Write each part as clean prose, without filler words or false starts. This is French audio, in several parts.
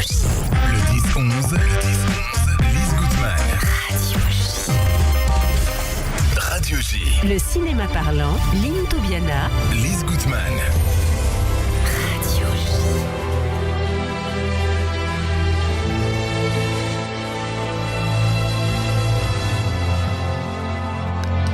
Le 10-11, Lise Goutman. Radio J. Le cinéma parlant, Lynn Toubiana. Lise Goutman. Radio J.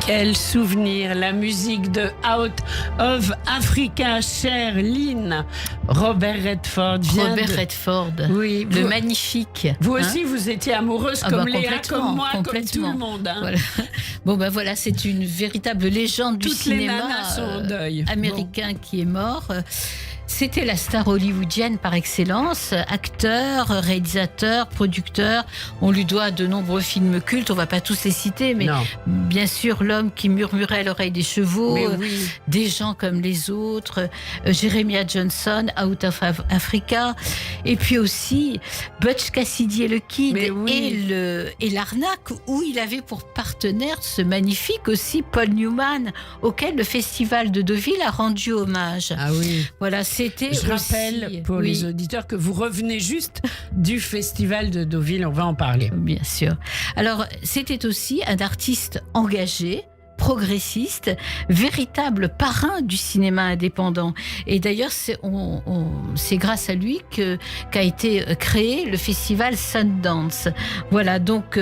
Quel souvenir, la musique de Out of Africa, chère Lynn. Robert Redford vient Redford, oui, le magnifique. Vous aussi, vous étiez amoureuse comme Léa, comme moi, comme tout le monde. Voilà. Bon, ben voilà, c'est une véritable légende du cinéma les nanas sont en deuil. Américain qui est mort. C'était la star hollywoodienne par excellence, acteur, réalisateur, producteur. On lui doit de nombreux films cultes, on ne va pas tous les citer, mais bien sûr L'homme qui murmurait à l'oreille des chevaux, Des gens comme les autres, Jeremiah Johnson, Out of Africa, et puis aussi Butch Cassidy et le Kid et l'Arnaque, où il avait pour partenaire ce magnifique aussi Paul Newman, auquel le Festival de Deauville a rendu hommage. Ah oui. Voilà, je rappelle pour les auditeurs que vous revenez juste du Festival de Deauville, on va en parler. Bien sûr. Alors, c'était aussi un artiste engagé, progressiste, véritable parrain du cinéma indépendant. Et d'ailleurs, c'est grâce à lui qu'a été créé le festival Sundance. Voilà, donc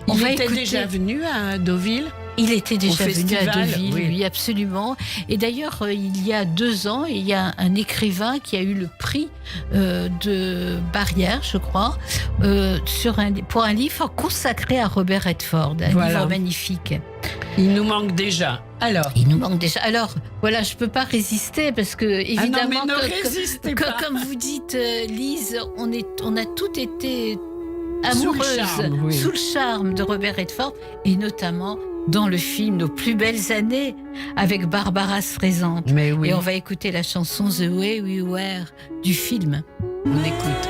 il était déjà venu à Deauville. Il était déjà venu à Deauville, oui, absolument. Et d'ailleurs, il y a 2 ans, il y a un écrivain qui a eu le prix de Barrière, je crois, pour un livre consacré à Robert Redford, un livre magnifique. Il nous manque déjà. Alors, voilà, je peux pas résister parce que évidemment, comme vous dites, Lise, on a toutes été amoureuses sous le charme de Robert Redford, et notamment dans le film Nos plus belles années avec Barbara Streisand. Et on va écouter la chanson The Way We Were du film. On écoute.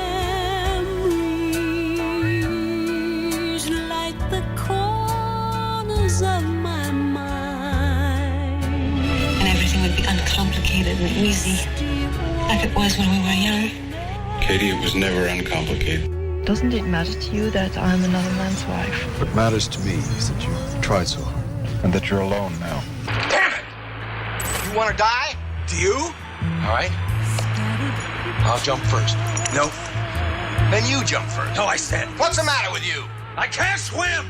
And everything would be uncomplicated and easy, like it was when we were young. Katie, it was never uncomplicated. Doesn't it matter to you that I'm another man's wife? What matters to me is that you've tried so hard, and that you're alone now. Damn it! You want to die? Do you? All right. I'll jump first. No. Then you jump first. No, I said. What's the matter with you? I can't swim!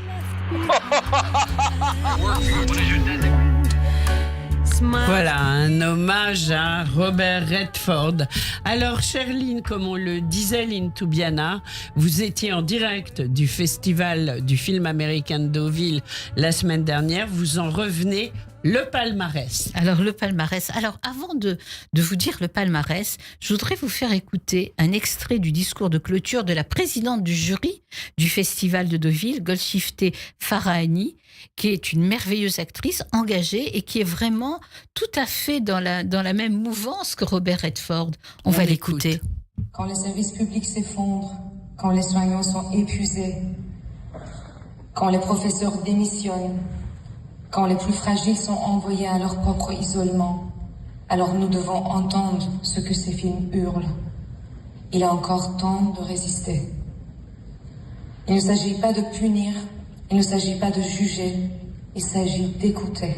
Voilà, un hommage à Robert Redford. Alors, chère Lynn, comme on le disait, Lynn Toubiana, vous étiez en direct du Festival du film américain de Deauville la semaine dernière. Vous en revenez, le palmarès. Alors, le palmarès. Alors, avant de vous dire le palmarès, je voudrais vous faire écouter un extrait du discours de clôture de la présidente du jury du Festival de Deauville, Golshifteh Farahani, qui est une merveilleuse actrice engagée et qui est vraiment tout à fait dans la même mouvance que Robert Redford. On va l'écouter. Quand les services publics s'effondrent, quand les soignants sont épuisés, quand les professeurs démissionnent, quand les plus fragiles sont envoyés à leur propre isolement, alors nous devons entendre ce que ces films hurlent. Il est encore temps de résister. Il ne s'agit pas de punir, il ne s'agit pas de juger, il s'agit d'écouter.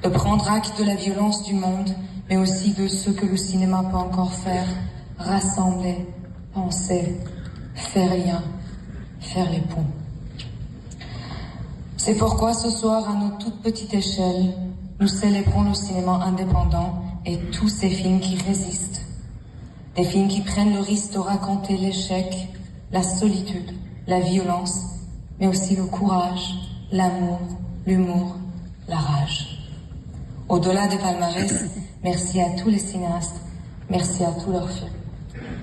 De prendre acte de la violence du monde, mais aussi de ce que le cinéma peut encore faire, rassembler, penser, faire lien, faire les ponts. C'est pourquoi ce soir, à notre toute petite échelle, nous célébrons le cinéma indépendant et tous ces films qui résistent. Des films qui prennent le risque de raconter l'échec, la solitude, la violence, mais aussi le courage, l'amour, l'humour, la rage. Au-delà des palmarès, merci à tous les cinéastes, merci à tous leurs films.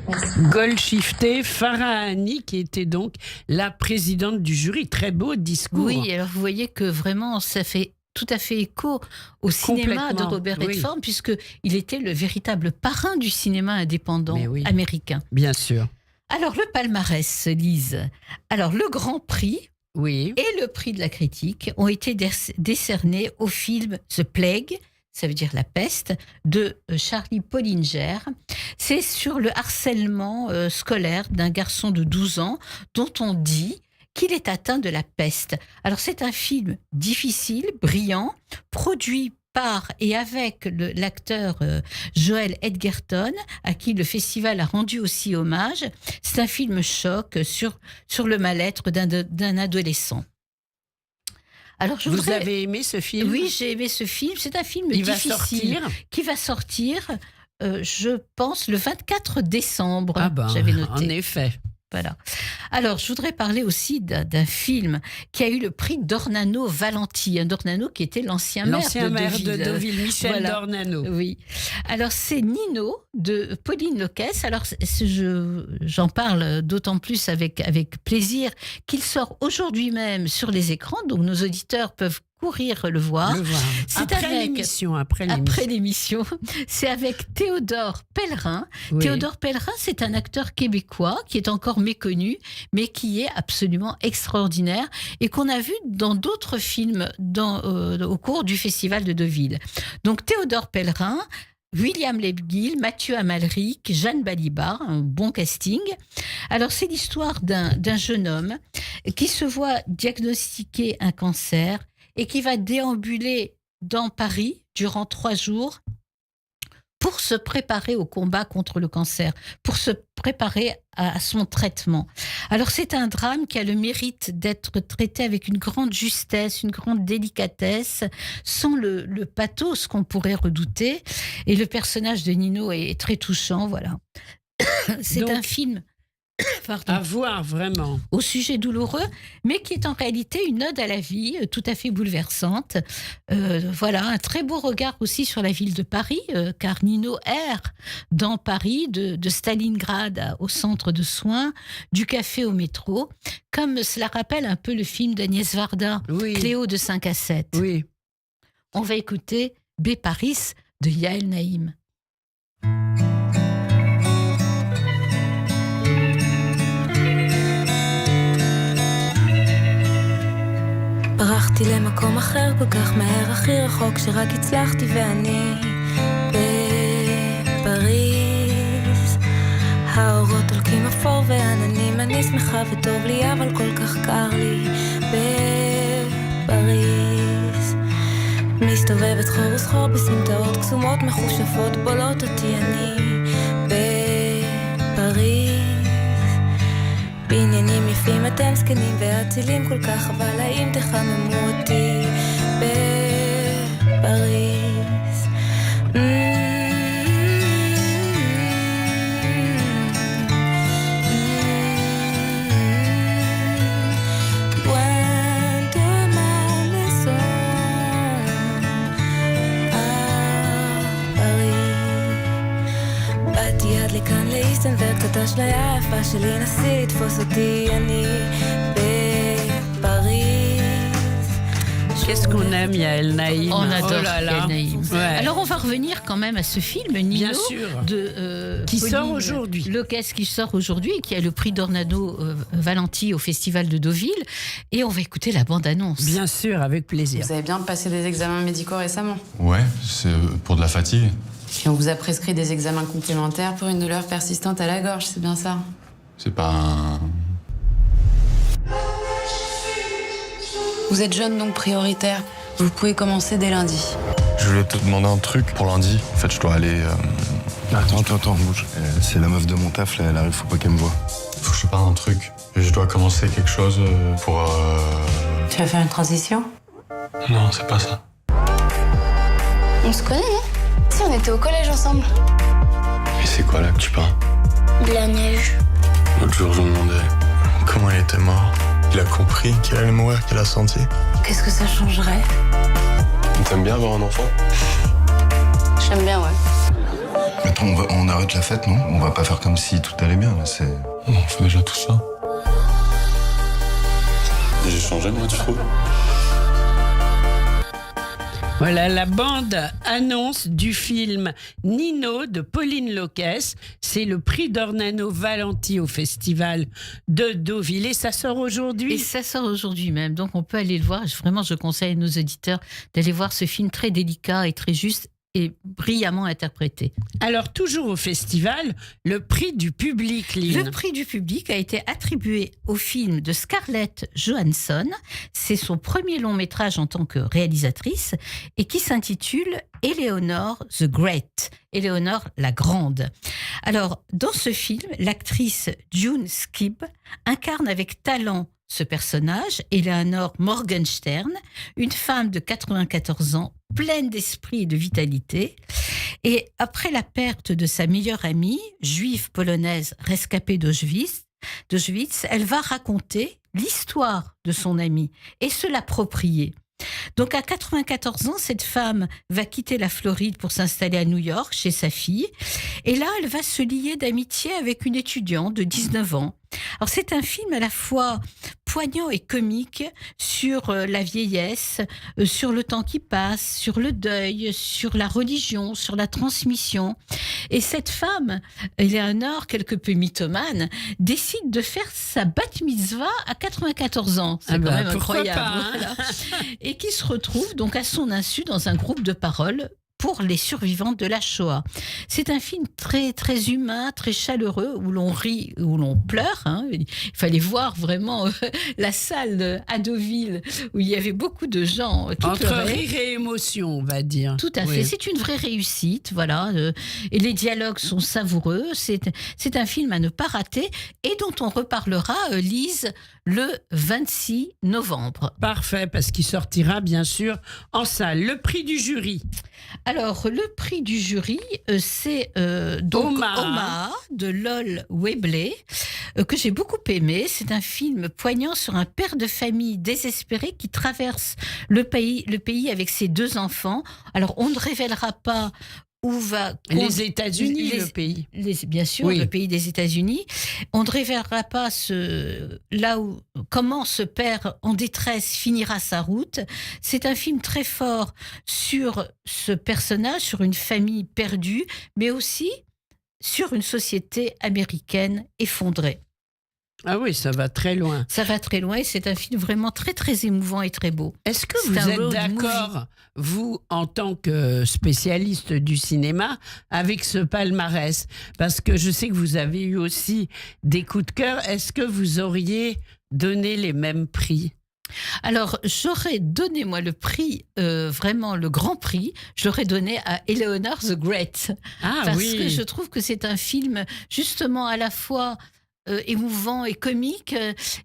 Merci. Golshifteh Farahani, qui était donc la présidente du jury. Très beau discours. Oui, alors vous voyez que vraiment, ça fait tout à fait écho au cinéma de Robert Redford, puisqu'il était le véritable parrain du cinéma indépendant américain. Bien sûr. Alors, le palmarès, Lise. Alors, le Grand Prix et le prix de la critique ont été décernés au film The Plague, ça veut dire la peste, de Charlie Pollinger. C'est sur le harcèlement scolaire d'un garçon de 12 ans dont on dit qu'il est atteint de la peste. Alors c'est un film difficile, brillant, produit par et avec l'acteur Joel Edgerton, à qui le festival a rendu aussi hommage. C'est un film choc sur le mal-être d'un adolescent. Alors, Vous avez aimé ce film ? Oui, j'ai aimé ce film. C'est un film difficile qui va sortir, je pense, le 24 décembre. Ah ben, j'avais noté. En effet. Voilà. Alors, je voudrais parler aussi d'un film qui a eu le prix d'Ornano Valenti. Dornano qui était l'ancien maire de Deauville, Michel Dornano. Oui. Alors, c'est Nino de Pauline Loquès. Alors, j'en parle d'autant plus avec plaisir qu'il sort aujourd'hui même sur les écrans. Donc, nos auditeurs peuvent courir le voir. C'est après l'émission. Après l'émission. C'est avec Théodore Pellerin. Oui. Théodore Pellerin, c'est un acteur québécois qui est encore méconnu, mais qui est absolument extraordinaire et qu'on a vu dans d'autres films au cours du Festival de Deauville. Donc, Théodore Pellerin, William Lebguil, Mathieu Amalric, Jeanne Balibar, un bon casting. Alors, c'est l'histoire d'un jeune homme qui se voit diagnostiquer un cancer et qui va déambuler dans Paris durant 3 jours pour se préparer au combat contre le cancer, pour se préparer à son traitement. Alors, c'est un drame qui a le mérite d'être traité avec une grande justesse, une grande délicatesse, sans le pathos qu'on pourrait redouter. Et le personnage de Nino est très touchant, voilà. C'est un film... à voir, vraiment. Au sujet douloureux, mais qui est en réalité une ode à la vie, tout à fait bouleversante. Voilà, un très beau regard aussi sur la ville de Paris, car Nino erre dans Paris, de Stalingrad au centre de soins, du café au métro, comme cela rappelle un peu le film d'Agnès Varda, Cléo de 5 à 7. Oui. On va écouter B. Paris de Yael Naïm. ברחתי למקום אחר כל כך מהר, הכי רחוק שרק הצלחתי ואני בפריז. האורות הולקים אפור ועננים, אני שמחה וטוב לי אבל כל כך קר לי בפריז. מסתובבת חור וסחור בסמטאות קסומות מחושפות בולות אותי אני בפריז. בעניינים יפים אתם זקנים ואצילים כל כך, אבל האם תחממו אותי בפריז? Loin de ma maison à Paris. באתי עד לכאן להסתנוור קצת אשליה יפה שלי, נסי תפוס אותי אני בפריז. Qu'est-ce qu'on aime, Yael Naïm. On adore Yael Naïm. Ouais. Alors, on va revenir quand même à ce film, Nino, qui sort aujourd'hui. Loquès, qui sort aujourd'hui, qui a le prix d'Ornano Valenti au Festival de Deauville. Et on va écouter la bande-annonce. Bien sûr, avec plaisir. Vous avez bien passé des examens médicaux récemment? Ouais, c'est pour de la fatigue. Puis on vous a prescrit des examens complémentaires pour une douleur persistante à la gorge, c'est bien ça? C'est pas un... Vous êtes jeune donc prioritaire. Vous pouvez commencer dès lundi. Je voulais te demander un truc pour lundi. En fait, je dois aller... Attends, bouge. C'est la meuf de mon taf, là, elle arrive, faut pas qu'elle me voie. Faut que je te parle d'un truc. Je dois commencer quelque chose pour... Tu vas faire une transition? Non, c'est pas ça. On se connaît, non? Si, on était au collège ensemble. Et c'est quoi là que tu parles? De la neige. L'autre jour, je me demandais comment elle était morte. Il a compris qu'elle allait mourir, qu'elle a senti. Qu'est-ce que ça changerait? T'aimes bien avoir un enfant? J'aime bien, ouais. Attends, on arrête la fête, non? On va pas faire comme si tout allait bien, là, c'est... On fait déjà tout ça. J'ai changé, moi, tu trouves? Voilà la bande-annonce du film Nino de Pauline Loquès. C'est le prix d'Ornano Valenti au Festival de Deauville. Et ça sort aujourd'hui? Et ça sort aujourd'hui même. Donc on peut aller le voir. Vraiment, je conseille à nos auditeurs d'aller voir ce film très délicat et très juste est brillamment interprété. Alors, toujours au festival, le prix du public, Lynn. Le prix du public a été attribué au film de Scarlett Johansson. C'est son premier long métrage en tant que réalisatrice et qui s'intitule Eleanor the Great, Éléonore la Grande. Alors, dans ce film, l'actrice June Skibb incarne avec talent ce personnage, Eleanor Morgenstern, une femme de 94 ans, pleine d'esprit et de vitalité. Et après la perte de sa meilleure amie, juive polonaise rescapée d'Auschwitz, elle va raconter l'histoire de son amie et se l'approprier. Donc à 94 ans, cette femme va quitter la Floride pour s'installer à New York chez sa fille. Et là, elle va se lier d'amitié avec une étudiante de 19 ans. Alors c'est un film à la fois poignant et comique sur la vieillesse, sur le temps qui passe, sur le deuil, sur la religion, sur la transmission. Et cette femme, Eleanor, quelque peu mythomane, décide de faire sa bat mitzvah à 94 ans. C'est quand même incroyable. Pas, hein. Voilà. Et qui se retrouve donc à son insu dans un groupe de parole pour les survivantes de la Shoah. C'est un film très, très humain, très chaleureux, où l'on rit, où l'on pleure. Hein. Il fallait voir vraiment la salle à Deauville, où il y avait beaucoup de gens qui entre pleuraient. Rire et émotion, on va dire. Tout à fait. C'est une vraie réussite, voilà. Et les dialogues sont savoureux. C'est un film à ne pas rater et dont on reparlera, Lise, le 26 novembre. Parfait, parce qu'il sortira bien sûr en salle. Le prix du jury. Alors, le prix du jury, c'est donc Omaha de Lol Webley, que j'ai beaucoup aimé. C'est un film poignant sur un père de famille désespéré qui traverse le pays avec ses 2 enfants. Alors, on ne révélera pas où va... Les États-Unis, le pays. Bien sûr, oui. Le pays des États-Unis. On ne révélera pas comment ce père en détresse finira sa route. C'est un film très fort sur ce personnage, sur une famille perdue, mais aussi sur une société américaine effondrée. Ah oui, ça va très loin. Ça va très loin et c'est un film vraiment très, très émouvant et très beau. Est-ce que vous êtes d'accord, vous, en tant que spécialiste du cinéma, avec ce palmarès? Parce que je sais que vous avez eu aussi des coups de cœur. Est-ce que vous auriez donné les mêmes prix? Alors, j'aurais donné, moi, le prix, vraiment le grand prix, je l'aurais donné à Eleanor the Great. Parce que je trouve que c'est un film, justement, à la fois... émouvant et comique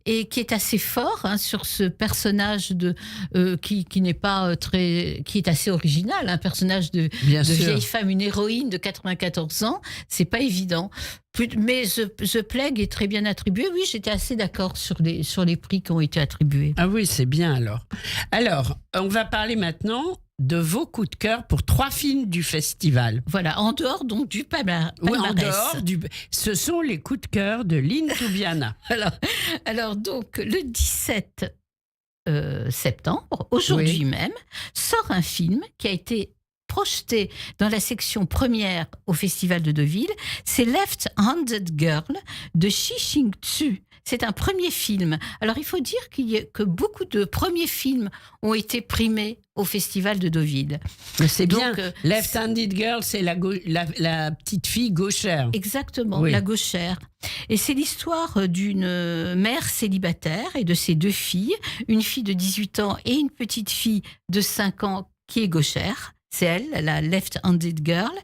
et qui est assez fort sur ce personnage qui n'est pas qui est assez original, un personnage de vieille femme, une héroïne de 94 ans, c'est pas évident. Mais The Plague est très bien attribué. Oui, j'étais assez d'accord sur les prix qui ont été attribués. Ah oui, c'est bien alors. Alors, on va parler maintenant de vos coups de cœur pour 3 films du festival. Voilà, en dehors donc du palmarès. Oui, en dehors ce sont les coups de cœur de Lynn Toubiana. alors donc, le 17 septembre, aujourd'hui même, sort un film qui a été projeté dans la section première au Festival de Deauville. C'est Left-Handed Girl de Chi Shing-tsu. C'est un premier film. Alors, il faut dire que beaucoup de premiers films ont été primés au Festival de Deauville. Mais c'est bien. Left-Handed Girl, c'est la petite fille gauchère. Exactement, oui. La gauchère. Et c'est l'histoire d'une mère célibataire et de ses 2 filles, une fille de 18 ans et une petite fille de 5 ans qui est gauchère. C'est elle, la Left-Handed Girl.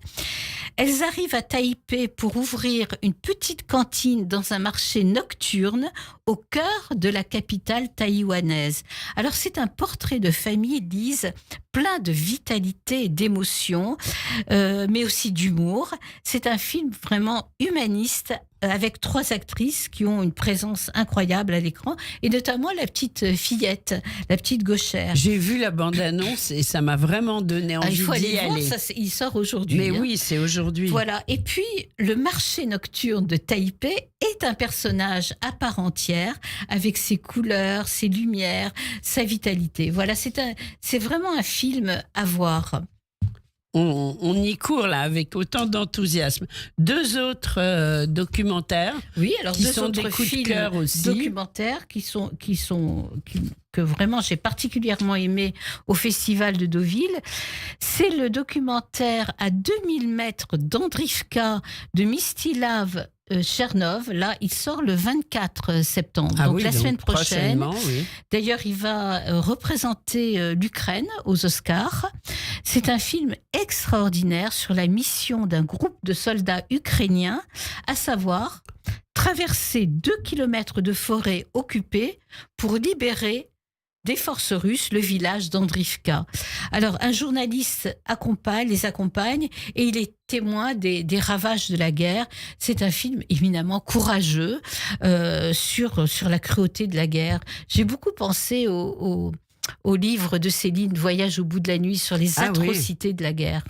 Elles arrivent à Taipei pour ouvrir une petite cantine dans un marché nocturne au cœur de la capitale taïwanaise. Alors, c'est un portrait de famille, Lise, plein de vitalité et d'émotion, mais aussi d'humour. C'est un film vraiment humaniste avec 3 actrices qui ont une présence incroyable à l'écran, et notamment la petite fillette, la petite gauchère. J'ai vu la bande-annonce et ça m'a vraiment donné envie d'y aller. Il faut aller voir, il sort aujourd'hui. Mais oui, c'est aujourd'hui. Voilà. Et puis, le marché nocturne de Taipei est un personnage à part entière, avec ses couleurs, ses lumières, sa vitalité. Voilà, c'est vraiment un film à voir. On y court là avec autant d'enthousiasme. 2 autres documentaires. Oui, alors qui 2 sont autres des coups films de cœur aussi. Documentaires que que vraiment j'ai particulièrement aimé au Festival de Deauville. C'est le documentaire à 2000 mètres d'Andrivka de Mistislav Chernov. Là, il sort le 24 septembre, donc la semaine prochaine. Oui. D'ailleurs, il va représenter l'Ukraine aux Oscars. C'est un film extraordinaire sur la mission d'un groupe de soldats ukrainiens, à savoir traverser 2 kilomètres de forêt occupée pour libérer des forces russes le village d'Andrivka. Alors, un journaliste les accompagne et il est témoin des ravages de la guerre. C'est un film éminemment courageux sur la cruauté de la guerre. J'ai beaucoup pensé au livre de Céline, Voyage au bout de la nuit, sur les atrocités de la guerre.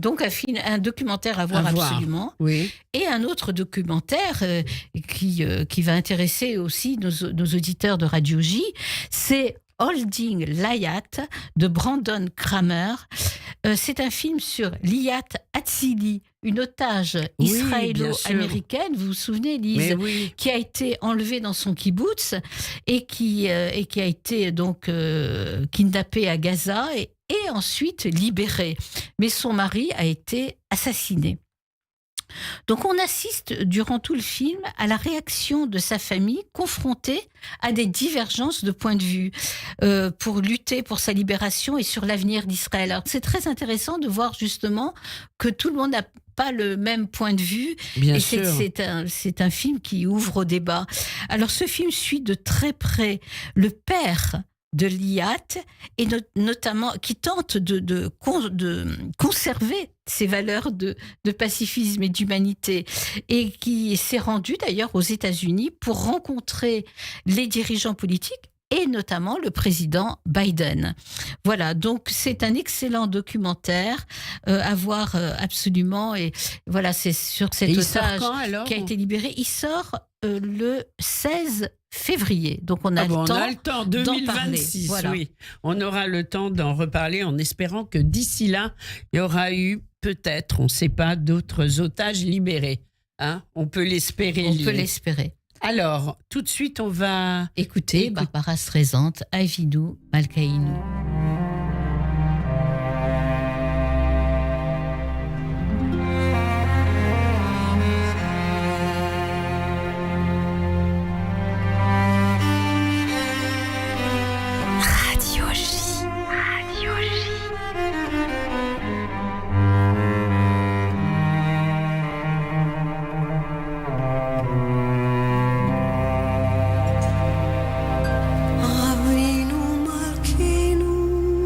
Donc un documentaire à voir absolument. Oui. Et un autre documentaire qui va intéresser aussi nos auditeurs de Radio J, c'est Holding Liat de Brandon Kramer. C'est un film sur Liat Atzili, une otage israélo-américaine, vous vous souvenez, Lise, qui a été enlevée dans son kibbutz et qui a été donc kidnappée à Gaza et ensuite libérée. Mais son mari a été assassiné. Donc on assiste durant tout le film à la réaction de sa famille confrontée à des divergences de point de vue pour lutter pour sa libération et sur l'avenir d'Israël. Alors, c'est très intéressant de voir justement que tout le monde n'a pas le même point de vue. Bien sûr. C'est un film qui ouvre au débat. Alors ce film suit de très près le père de Liat, et notamment qui tente de conserver ces valeurs de pacifisme et d'humanité, et qui s'est rendu d'ailleurs aux États-Unis pour rencontrer les dirigeants politiques et notamment le président Biden. Voilà, donc c'est un excellent documentaire à voir absolument, et voilà, c'est sur cet otage qui a été libéré. Il sort le 16 février. Donc on a le temps 2026, voilà. Oui. On aura le temps d'en reparler en espérant que d'ici là, il y aura eu peut-être, on ne sait pas, d'autres otages libérés. Hein, on peut l'espérer. On peut l'espérer. Alors, tout de suite, on va écouter Barbara Streisand, Avinu Malkainu. Avinu Malkeinu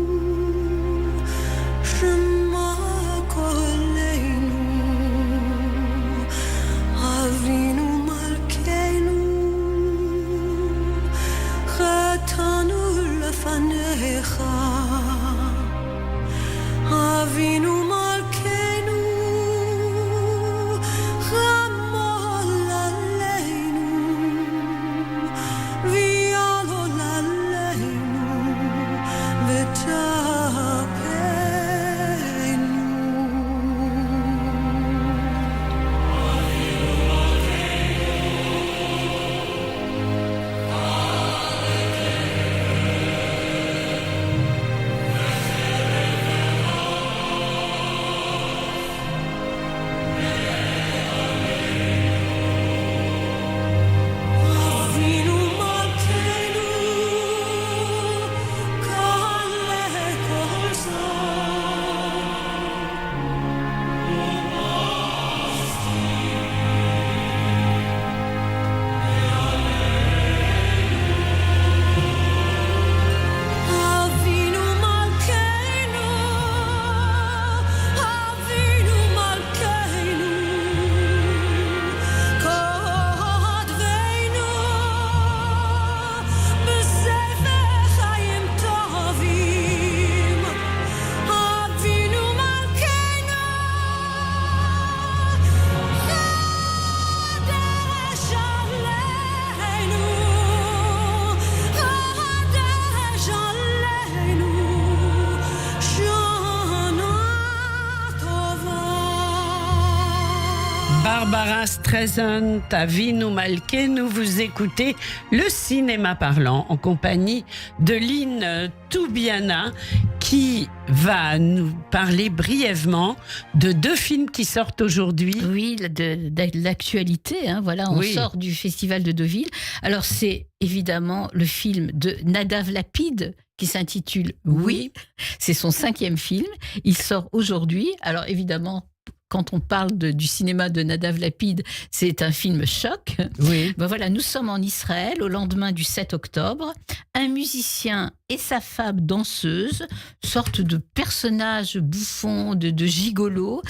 Barbara Streisand, Ta vie nous malquée, nous vous écoutez le cinéma parlant en compagnie de Lynn Toubiana qui va nous parler brièvement de 2 films qui sortent aujourd'hui. Oui, de l'actualité, hein, voilà, on sort du Festival de Deauville. Alors c'est évidemment le film de Nadav Lapid qui s'intitule Oui, c'est son 5e film, il sort aujourd'hui. Alors évidemment, quand on parle du cinéma de Nadav Lapid, c'est un film choc. Oui. Ben voilà, nous sommes en Israël au lendemain du 7 octobre. Un musicien et sa femme danseuse, sorte de personnages bouffons, de gigolos,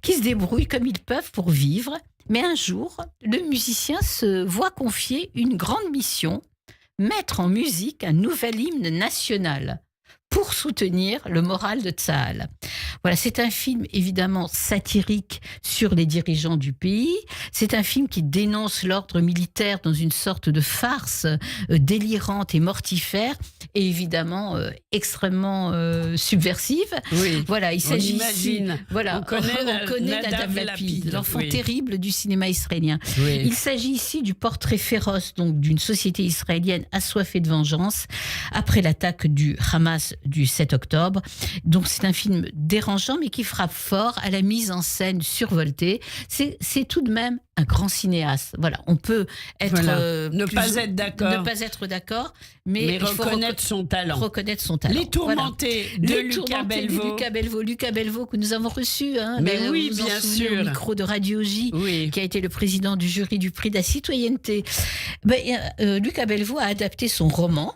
qui se débrouillent comme ils peuvent pour vivre. Mais un jour, le musicien se voit confier une grande mission, mettre en musique un nouvel hymne national pour soutenir le moral de Tsahal. Voilà, c'est un film évidemment satirique sur les dirigeants du pays. C'est un film qui dénonce l'ordre militaire dans une sorte de farce délirante et mortifère, et évidemment extrêmement subversive. Oui. Voilà, il s'agit ici. Voilà, on connaît Nadav Lapid, l'enfant terrible du cinéma israélien. Oui. Il s'agit ici du portrait féroce donc d'une société israélienne assoiffée de vengeance après l'attaque du Hamas du 7 octobre. Donc c'est un film dérangeant mais qui frappe fort à la mise en scène survoltée. C'est tout de même un grand cinéaste. Voilà, on peut être ne pas être d'accord, mais il faut reconnaître son talent. Les Tourmentés de Lucas Belvaux. Lucas Belvaux que nous avons reçu. Hein, mais oui, bien sûr. Au micro de Radio J, qui a été le président du jury du prix de la citoyenneté. Lucas Belvaux a adapté son roman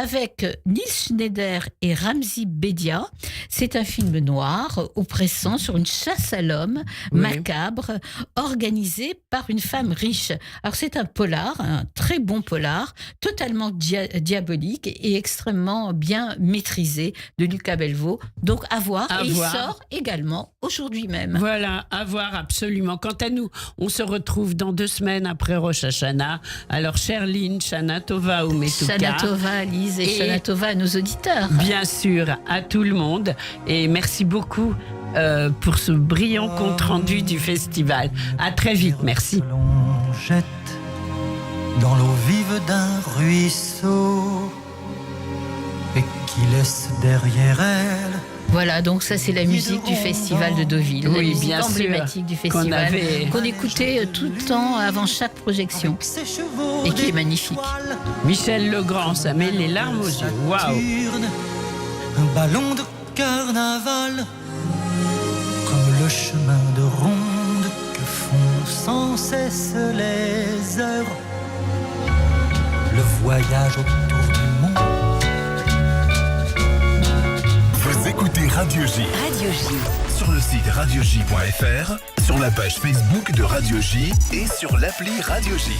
avec Nils Schneider et Ramzi Bedia. C'est un film noir, oppressant, sur une chasse à l'homme, macabre, organisée par une femme riche. Alors c'est un polar, un très bon polar, totalement diabolique et extrêmement bien maîtrisé de Lucas Belvaux. Donc à voir. Il sort également aujourd'hui même. Voilà, à voir absolument. Quant à nous, on se retrouve dans 2 semaines après Rosh Hashanah. Alors chère Lynn, Shana Tova ou Metuka. Shana Tova, Lise. Et Shana Tova à nos auditeurs. Bien sûr, à tout le monde. Et merci beaucoup pour ce brillant compte-rendu du festival. À très vite, merci. On jette dans l'eau vive d'un ruisseau et qui laisse derrière elle. Voilà, donc ça c'est la musique du Festival de Deauville, la musique emblématique du festival qu'on écoutait tout le temps avant chaque projection et qui est magnifique. Michel Legrand, ça met les larmes aux yeux. Waouh! Un ballon de carnaval, comme le chemin de ronde que font sans cesse les heures, le voyage autour du monde. Vous écoutez Radio J. Radio J. Sur le site radioj.fr, sur la page Facebook de Radio J et sur l'appli Radio J.